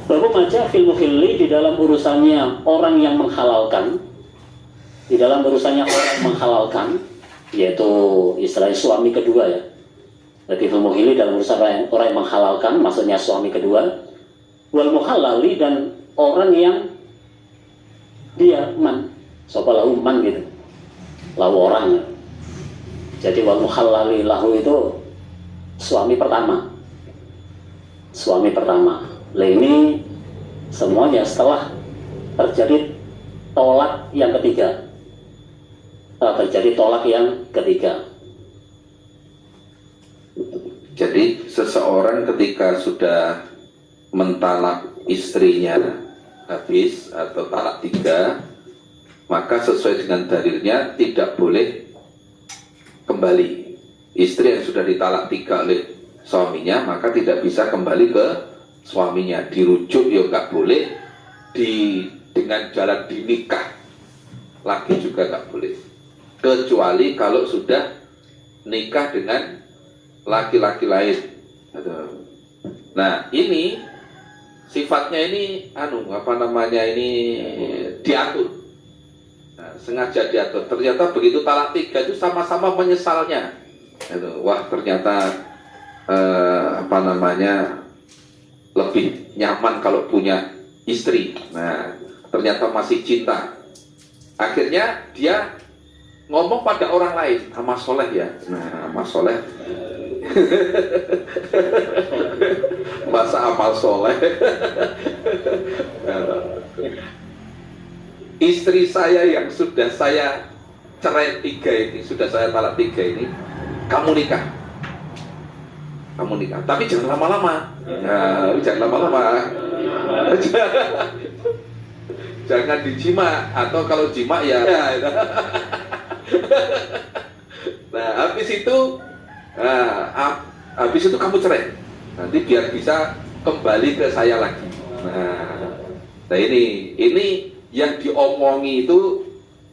Bahwa maja fil muhilli, di dalam urusannya orang yang menghalalkan, di dalam urusannya orang yang menghalalkan, yaitu istilahnya suami kedua ya. Jadi fil muhilli dalam urusan orang yang menghalalkan, maksudnya suami kedua. Wal muhallali, dan orang yang dia man, sopa lahu man gitu, lahu orang ya. Jadi wal muhallali lahu itu suami pertama. Suami pertama. Nah ini semuanya setelah terjadi tolak yang ketiga. Terjadi tolak yang ketiga. Jadi seseorang ketika sudah mentalak istrinya habis atau talak 3, maka sesuai dengan dalilnya tidak boleh kembali. Istri yang sudah ditalak 3 oleh suaminya, maka tidak bisa kembali ke suaminya. Dirujuk ya nggak boleh, dengan jalan dinikah lagi juga nggak boleh, kecuali kalau sudah nikah dengan laki-laki lain. Nah ini sifatnya ini ini diatur. Nah, sengaja diatur. Ternyata begitu talak 3 itu sama-sama menyesalnya. Wah ternyata lebih nyaman kalau punya istri. Nah ternyata masih cinta. Akhirnya dia ngomong pada orang lain, Mas Soleh ya. Nah Mas Soleh masa amal soleh. Istri saya yang sudah saya cerai 3 ini, sudah saya talak 3 ini, kamu nikah, tapi jangan lama-lama. Nah, jangan lama-lama. Jangan dijima, atau kalau jima ya. Nah, habis itu kamu cerai. Nanti biar bisa kembali ke saya lagi. Nah ini yang diomongi itu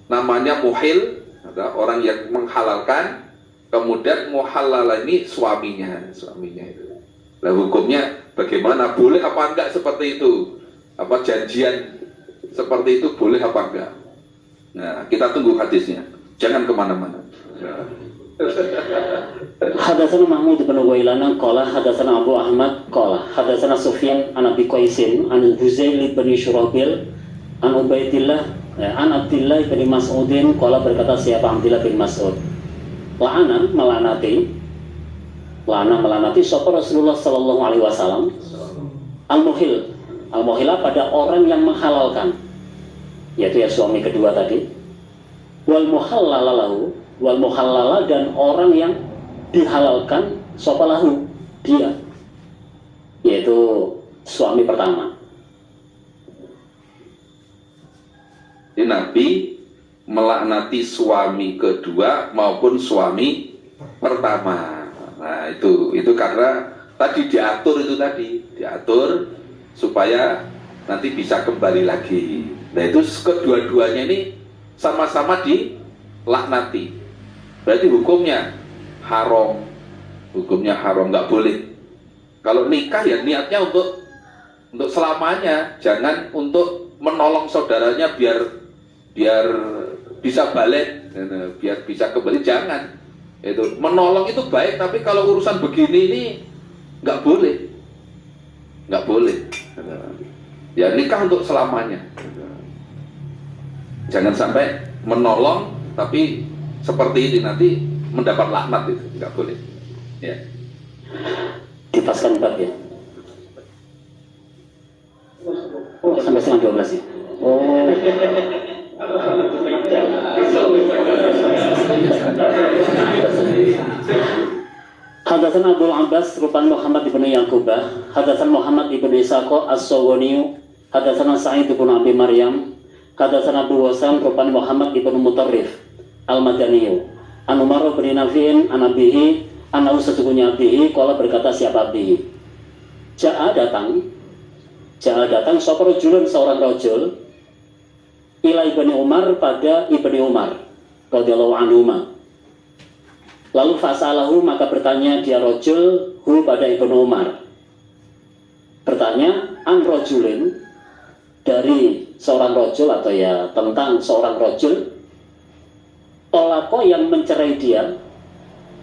namanya muhil, orang yang menghalalkan. Kemudian muhallal ini suaminya itu. Nah hukumnya bagaimana? Boleh apa enggak seperti itu? Apa janjian seperti itu boleh apa enggak? Nah kita tunggu hadisnya. Jangan kemana-mana. Hadatsana Mahmud bin Ghailan qala hadatsana Abu Ahmad qala hadatsana Sufyan an Abi Qaisin an Huzail bin Syurahbil an Ubaidillah an Abdillah bin Mas'udin qala, berkata siapa Abdillah bin Mas'ud, la'ana melanati sapa Rasulullah sallallahu alaihi wasallam al-muhila pada orang yang menghalalkan, yaitu ya suami kedua tadi, wal muhallala dan orang yang dihalalkan sapa lahu dia, yaitu suami pertama. Jadi Nabi melaknati suami kedua maupun suami pertama. Nah itu karena tadi diatur supaya nanti bisa kembali lagi. Nah itu kedua-duanya ini sama-sama dilaknati. Berarti hukumnya haram, nggak boleh. Kalau nikah ya niatnya untuk selamanya, jangan untuk menolong saudaranya biar bisa balik, biar bisa kembali, jangan. Itu menolong itu baik, tapi kalau urusan begini ini nggak boleh. Ya nikah untuk selamanya. Jangan sampai menolong tapi seperti ini nanti mendapat laknat, itu nggak boleh. Ya. Dipaskan bab ya. Oh sampai setengah 12 ya. Oh. Hadatsana Abdul Abbas rupan Muhammad ibn Yaqubah, hadatsana Muhammad ibn Isaqo as-Sawani, hadatsana Sa'id ibn Abi Maryam, hadatsana Abu Wasan rupan Muhammad ibn Mutarrif al-Madani, an Umar bin Nafi'in an abihi, anahu sesungguhnya abihi, qala berkata siapa abihi, Ja'a datang sapa rajulun seorang rajul ila Ibni Umar pada Ibni Umar radhiyallahu anhuma. Lalu fasalahu, maka bertanya dia rajul hu pada Ibnu Umar. Bertanya, an rojulin, dari seorang rojul, atau ya tentang seorang rojul, tolako yang mencerai dia,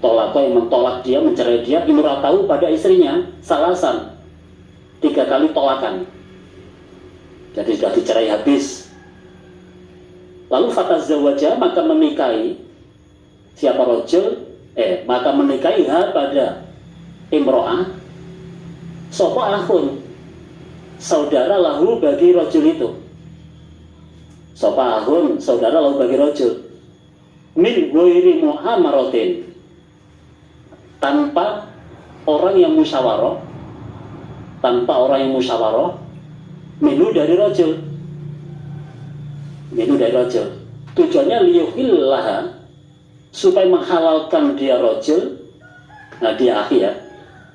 tolako yang mentolak dia, mencerai dia, imratahu pada istrinya, salasan, 3 kali tolakan. Jadi sudah dicerai habis. Lalu fatazawwaja, maka menikahi siapa rojul, maka menikahi pada imro'ah, sopo akhun, saudara lahu bagi rojul itu. Sopo akhun, saudara lahu bagi rojul, min ghairi mu'amaratin, tanpa orang yang musyawarah, minhu dari rojul, tujuannya liyuhillaha, supaya menghalalkan dia rojul, nah dia akhi ya,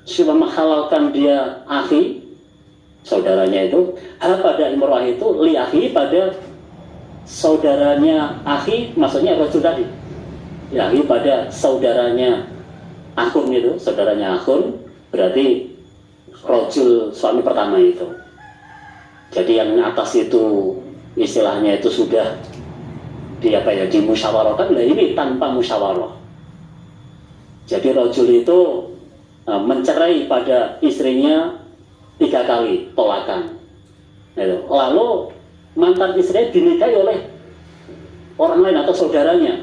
supaya menghalalkan dia akhi, saudaranya itu, pada imro'ah itu, li akhi, pada saudaranya akhi, maksudnya rojul tadi, li akhi pada saudaranya akun itu, saudaranya akun, berarti rojul suami pertama itu. Jadi yang atas itu istilahnya itu sudah dimusyawarahkan, nah ini tanpa musyawarah. Jadi rojul itu mencerai pada istrinya 3 kali tolakan. Lalu mantan istrinya dinikahi oleh orang lain atau saudaranya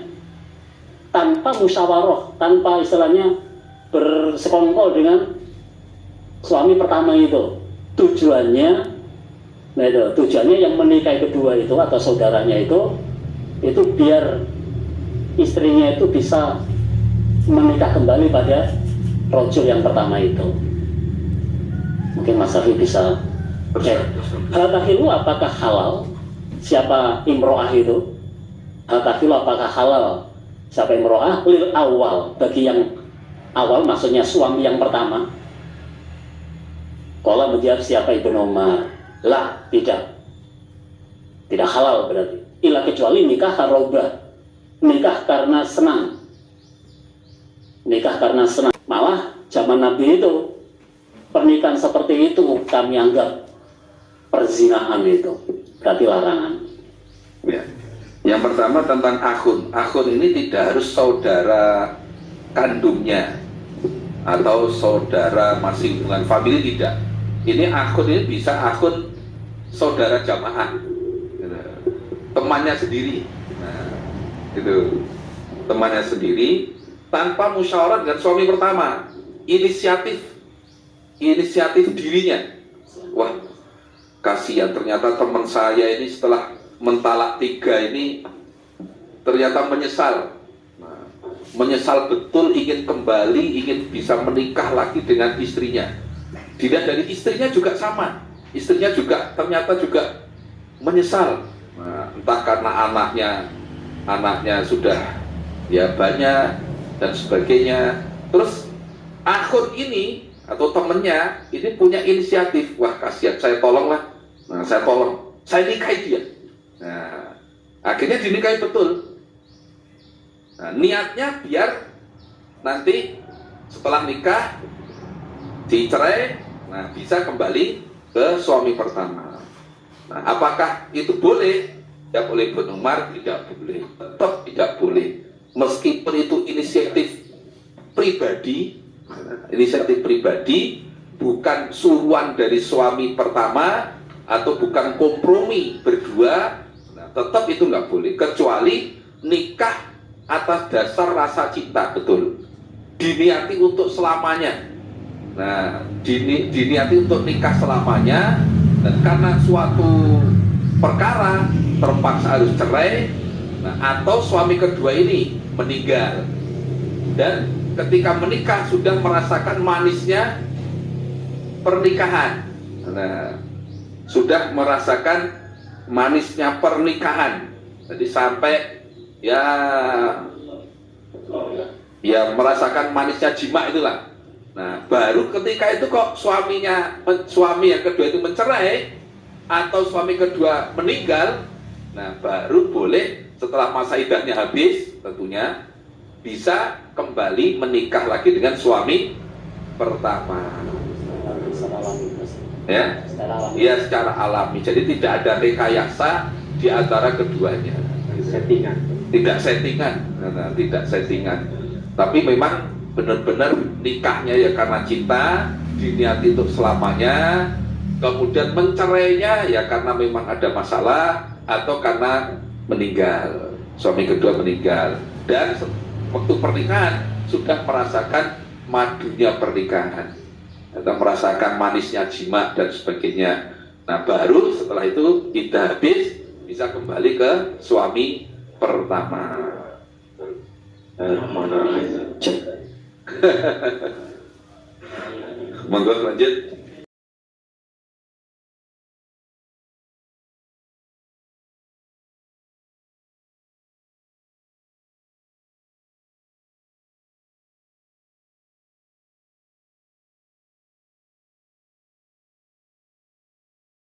tanpa musyawarah, tanpa istilahnya bersekongkol dengan suami pertama itu. Tujuannya yang menikahi kedua itu atau saudaranya itu biar istrinya itu bisa menikah kembali pada rojul yang pertama itu. Mungkin Mas Safi bisa cek. Hatahilu apakah halal? Siapa imro'ah itu? Hatahilu apakah halal? Siapa imro'ah? Lil awal, bagi yang awal, maksudnya suami yang pertama. Qala menjawab siapa Ibnu Umar, lah, tidak halal berarti. Ila kecuali nikah harobah, nikah karena senang. Malah zaman Nabi itu pernikahan seperti itu kami anggap perzinahan, itu berarti larangan. Ya. Yang pertama tentang akhun. Akhun ini tidak harus saudara kandungnya atau saudara masih hubungan famili, tidak. Ini akhun ini bisa akhun saudara jamaah, temannya sendiri. Nah, itu temannya sendiri tanpa musyawarah dengan suami pertama, inisiatif dirinya. Wah, kasihan ternyata teman saya ini setelah mentalak 3 ini ternyata menyesal. Nah, menyesal betul, ingin kembali, ingin bisa menikah lagi dengan istrinya. Dilihat dari istrinya juga sama, istrinya juga ternyata juga menyesal. Nah, entah karena anaknya sudah ya banyak dan sebagainya. Terus akhun ini atau temennya ini punya inisiatif, wah kasihan, saya tolonglah. Nah, saya nikahi dia. Nah, akhirnya dinikahi betul. Nah, niatnya biar nanti setelah nikah dicerai, nah bisa kembali ke suami pertama. Nah, apakah itu boleh? Ya oleh Ibnu Umar tidak boleh, tetap tidak boleh. Meskipun itu inisiatif pribadi, bukan suruhan dari suami pertama atau bukan kompromi berdua, nah, tetap itu nggak boleh. Kecuali nikah atas dasar rasa cinta, betul, diniati untuk selamanya. Nah, diniati untuk nikah selamanya, dan karena suatu perkara terpaksa harus cerai, nah, atau suami kedua ini meninggal, dan ketika menikah sudah merasakan manisnya pernikahan. Nah, sudah merasakan manisnya pernikahan, jadi sampai ya merasakan manisnya jima itulah. Nah, baru ketika itu kok suami yang kedua itu mencerai atau suami kedua meninggal, nah baru boleh setelah masa iddahnya habis tentunya bisa kembali menikah lagi dengan suami pertama. Ya, secara alami. ya secara alami. Jadi tidak ada rekayasa di antara keduanya. Settingan. Tidak settingan, nah, tidak settingan. Tapi memang benar-benar nikahnya ya karena cinta, diniati untuk selamanya. Kemudian mencerainya ya karena memang ada masalah atau karena meninggal, suami kedua meninggal. Dan waktu pernikahan sudah merasakan madunya pernikahan atau merasakan manisnya jima dan sebagainya. Nah baru setelah itu iddah habis bisa kembali ke suami pertama. Mana? Monggo lanjut.